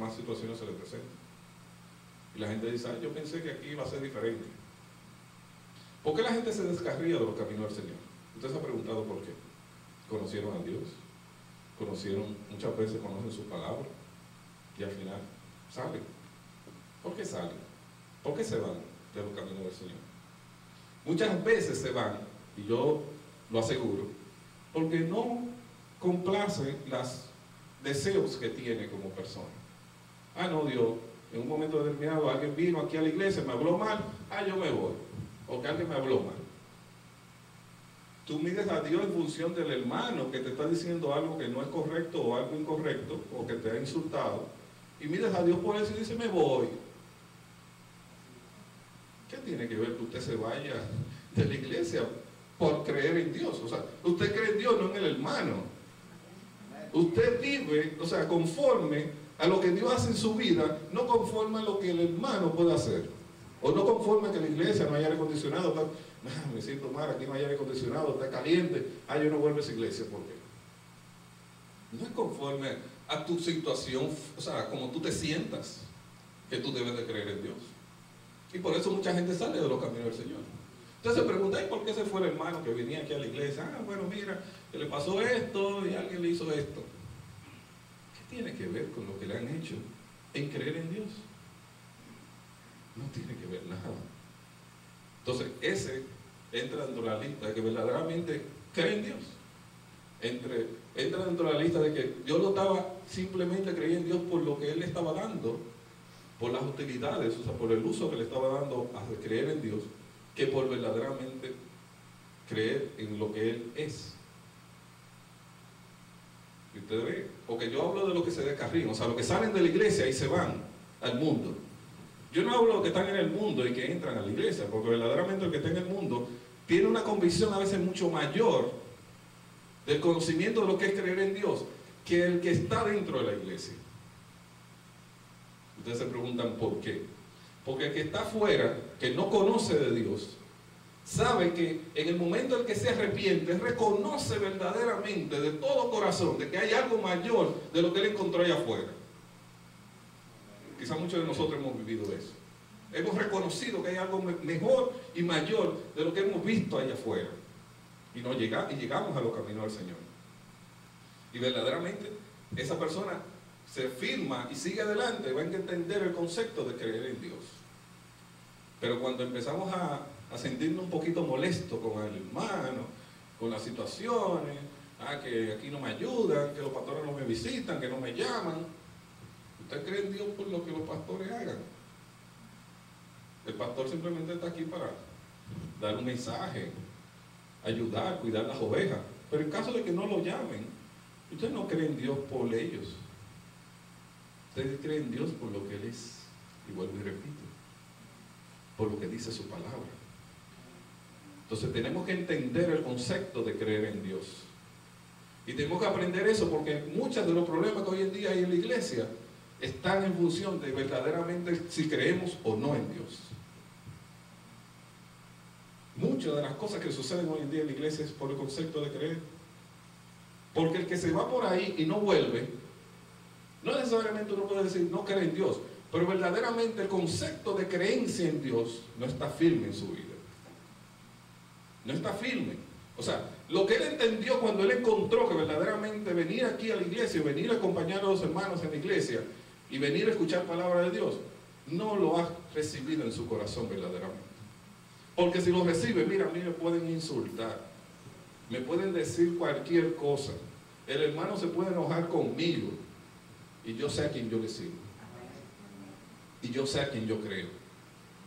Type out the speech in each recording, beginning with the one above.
más situaciones se le presentan. Y la gente dice, yo pensé que aquí iba a ser diferente. ¿Por qué la gente se descarría de los caminos del Señor? Usted se ha preguntado por qué. Conocieron a Dios, muchas veces conocen su palabra, y al final salen. ¿Por qué salen? ¿Por qué se van de los caminos del Señor? Muchas veces se van, y yo lo aseguro, porque no complace los deseos que tiene como persona. No, Dios, en un momento determinado alguien vino aquí a la iglesia, me habló mal, yo me voy, o que alguien me habló mal. Tú mides a Dios en función del hermano que te está diciendo algo que no es correcto o algo incorrecto, o que te ha insultado, y mides a Dios por eso y dices, me voy. ¿Qué tiene que ver que usted se vaya de la iglesia por creer en Dios? O sea, usted cree en Dios, no en el hermano. Usted vive, conforme a lo que Dios hace en su vida, no conforme a lo que el hermano puede hacer. O no conforme a que la iglesia no haya aire acondicionado. Me siento mal, aquí no hay aire acondicionado, está caliente. Yo no vuelvo a esa iglesia. ¿Por qué? No es conforme a tu situación, como tú te sientas, que tú debes de creer en Dios. Y por eso mucha gente sale de los caminos del Señor. Entonces se pregunta, ¿por qué se fue el hermano que venía aquí a la iglesia? Bueno, mira, que le pasó esto y alguien le hizo esto. ¿Qué tiene que ver con lo que le han hecho en creer en Dios? No tiene que ver nada. Entonces, ese entra dentro de la lista de que verdaderamente cree en Dios. Entra dentro de la lista de que Dios lo estaba simplemente creyendo en Dios por lo que Él le estaba dando, por las utilidades, por el uso que le estaba dando a creer en Dios, que por verdaderamente creer en lo que Él es. Y usted ve, porque yo hablo de los que se descarrían, los que salen de la iglesia y se van al mundo. Yo no hablo de los que están en el mundo y que entran a la iglesia, porque verdaderamente el que está en el mundo tiene una convicción a veces mucho mayor del conocimiento de lo que es creer en Dios que el que está dentro de la iglesia. Ustedes se preguntan por qué. Porque el que está afuera, que no conoce de Dios, sabe que en el momento en que se arrepiente, reconoce verdaderamente de todo corazón de que hay algo mayor de lo que él encontró allá afuera. Quizás muchos de nosotros hemos vivido eso. Hemos reconocido que hay algo mejor y mayor de lo que hemos visto allá afuera. Y llegamos a los caminos del Señor. Y verdaderamente esa persona se firma y sigue adelante, va a entender el concepto de creer en Dios. Pero cuando empezamos a sentirnos un poquito molestos con el hermano, con las situaciones, que aquí no me ayudan, que los pastores no me visitan, que no me llaman, ¿usted cree en Dios por lo que los pastores hagan? El pastor simplemente está aquí para dar un mensaje, ayudar, cuidar las ovejas. Pero en caso de que no lo llamen, usted no cree en Dios por ellos. Usted cree en Dios por lo que Él es. Y vuelvo y repito, por lo que dice su palabra. Entonces tenemos que entender el concepto de creer en Dios. Y tenemos que aprender eso porque muchos de los problemas que hoy en día hay en la iglesia están en función de verdaderamente si creemos o no en Dios. Muchas de las cosas que suceden hoy en día en la iglesia es por el concepto de creer. Porque el que se va por ahí y no vuelve, no necesariamente uno puede decir no cree en Dios, pero verdaderamente el concepto de creencia en Dios no está firme en su vida. No está firme. O sea, lo que él entendió cuando él encontró que verdaderamente venir aquí a la iglesia, venir a acompañar a los hermanos en la iglesia y venir a escuchar palabra de Dios, no lo ha recibido en su corazón verdaderamente. Porque si lo recibe, mira, a mí me pueden insultar, me pueden decir cualquier cosa, el hermano se puede enojar conmigo y yo sé a quién yo le sirvo y yo sé a quién yo creo.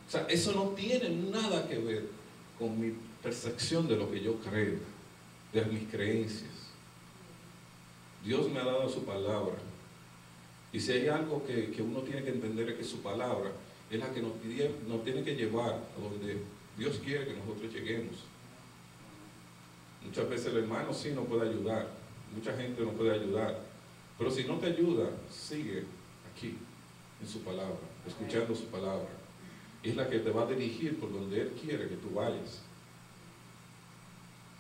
O sea, eso no tiene nada que ver con mi percepción de lo que yo creo, de mis creencias. Dios me ha dado su palabra, y si hay algo que uno tiene que entender es que su palabra es la que nos tiene que llevar a donde Dios quiere que nosotros lleguemos. Muchas veces el hermano sí nos puede ayudar, mucha gente nos puede ayudar, pero si no te ayuda, sigue aquí en su palabra, escuchando su palabra. Es la que te va a dirigir por donde Él quiere que tú vayas.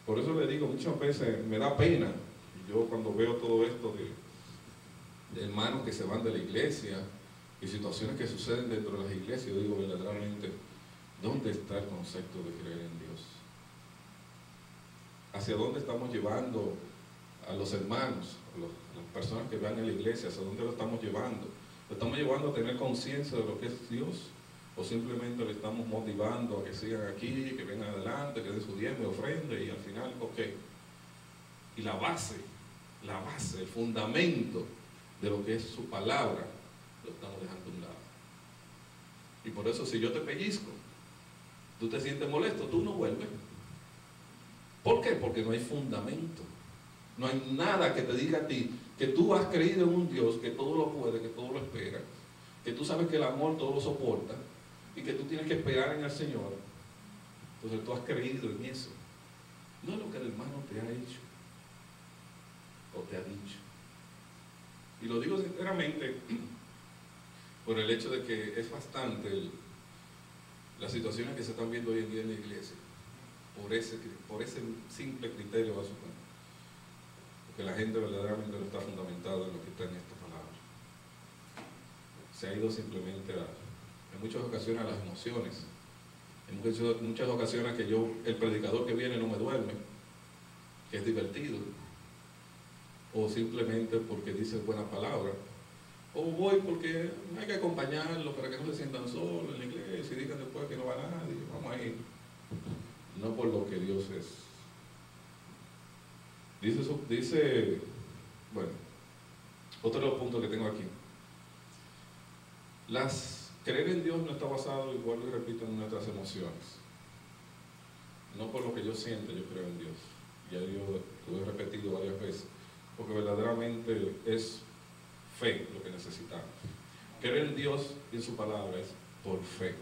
Por eso le digo, muchas veces me da pena, yo cuando veo todo esto de hermanos que se van de la iglesia y situaciones que suceden dentro de las iglesias. Yo digo verdaderamente, ¿dónde está el concepto de creer en Dios? ¿Hacia dónde estamos llevando a los hermanos, a las personas que van a la iglesia? ¿Hacia dónde lo estamos llevando? ¿Lo estamos llevando a tener conciencia de lo que es Dios? ¿O simplemente le estamos motivando a que sigan aquí, que vengan adelante, que den su diezmo y ofrenda y al final, ok? Y la base, el fundamento de lo que es su palabra, lo estamos dejando a un lado. Y por eso, si yo te pellizco, tú te sientes molesto, tú no vuelves. ¿Por qué? Porque no hay fundamento. No hay nada que te diga a ti que tú has creído en un Dios que todo lo puede, que todo lo espera, que tú sabes que el amor todo lo soporta y que tú tienes que esperar en el Señor. Entonces tú has creído en eso. No es lo que el hermano te ha hecho o te ha dicho. Y lo digo sinceramente por el hecho de que es bastante las situaciones que se están viendo hoy en día en la iglesia, por ese simple criterio básico, porque la gente verdaderamente no está fundamentada en lo que está en esta palabra. Se ha ido simplemente en muchas ocasiones a las emociones, en muchas ocasiones que el predicador que viene no me duerme, que es divertido, o simplemente porque dice buena palabra, o voy porque hay que acompañarlo para que no se sientan solos en la iglesia y digan después que no va nadie, vamos a ir. No por lo que Dios es. Bueno, otro de los puntos que tengo aquí. Creer en Dios no está basado, igual lo repito, en nuestras emociones. No por lo que yo siento, yo creo en Dios. Ya yo lo he repetido varias veces. Porque verdaderamente es fe lo que necesitamos. Creer en Dios y en su palabra es por fe.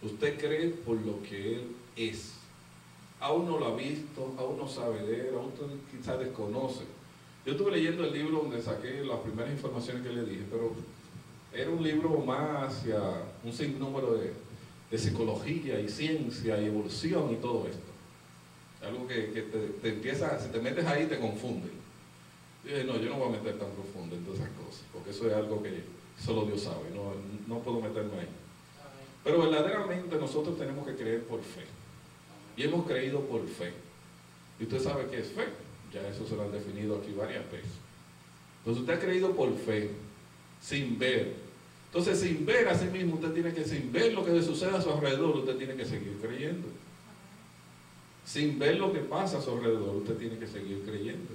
Usted cree por lo que Él es. Aún no lo ha visto, aún no sabe de Él, aún quizás desconoce. Yo estuve leyendo el libro donde saqué las primeras informaciones que le dije, pero era un libro más hacia un sinnúmero de psicología y ciencia y evolución y todo esto. Algo que te empieza, si te metes ahí te confunde. Y dije, no, yo no voy a meter tan profundo en todas esas cosas, porque eso es algo que solo Dios sabe, no puedo meterme ahí. Pero verdaderamente nosotros tenemos que creer por fe. Y hemos creído por fe. Y usted sabe qué es fe. Ya eso se lo han definido aquí varias veces. Entonces usted ha creído por fe, sin ver. Entonces sin ver a sí mismo, usted tiene que, sin ver lo que le sucede a su alrededor, usted tiene que seguir creyendo. Sin ver lo que pasa a su alrededor, usted tiene que seguir creyendo.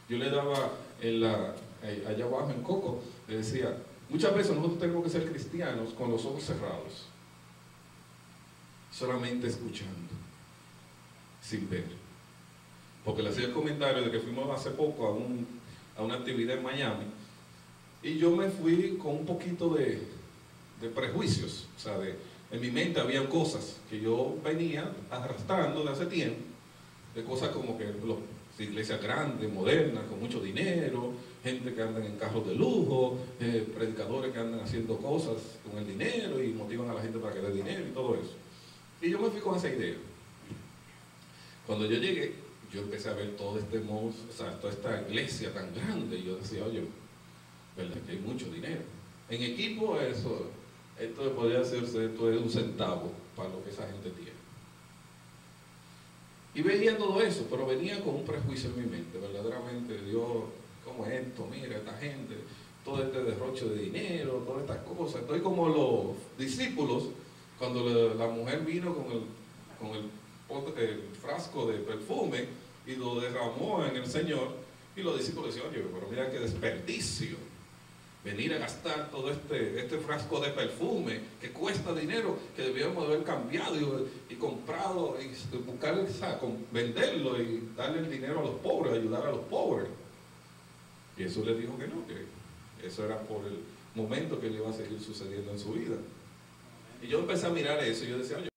Yo le daba allá abajo en Coco, le decía, muchas veces nosotros tenemos que ser cristianos con los ojos cerrados, solamente escuchando, sin ver. Porque le hacía el comentario de que fuimos hace poco a una actividad en Miami y yo me fui con un poquito de prejuicios, o sea, en mi mente había cosas que yo venía arrastrando de hace tiempo, de cosas como que iglesias grandes, modernas, con mucho dinero, gente que andan en carros de lujo, predicadores que andan haciendo cosas con el dinero y motivan a la gente para que dé dinero y todo eso. Y yo me fui con esa idea. Cuando yo llegué, yo empecé a ver todo toda esta iglesia tan grande, y yo decía, oye, ¿verdad que hay mucho dinero? En equipo esto podría hacerse, esto es un centavo para lo que esa gente tiene. Y veía todo eso, pero venía con un prejuicio en mi mente, verdaderamente, Dios, ¿cómo es esto? Mira, esta gente, todo este derroche de dinero, todas estas cosas. Estoy como los discípulos, cuando la mujer vino con el frasco de perfume y lo derramó en el Señor, y los discípulos decían, oye, pero mira qué desperdicio, venir a gastar todo este frasco de perfume que cuesta dinero, que debíamos haber cambiado y comprado y buscar, venderlo y darle el dinero a los pobres, ayudar a los pobres. Y eso le dijo que no, que eso era por el momento que le iba a seguir sucediendo en su vida. Y yo empecé a mirar eso y yo decía, oye,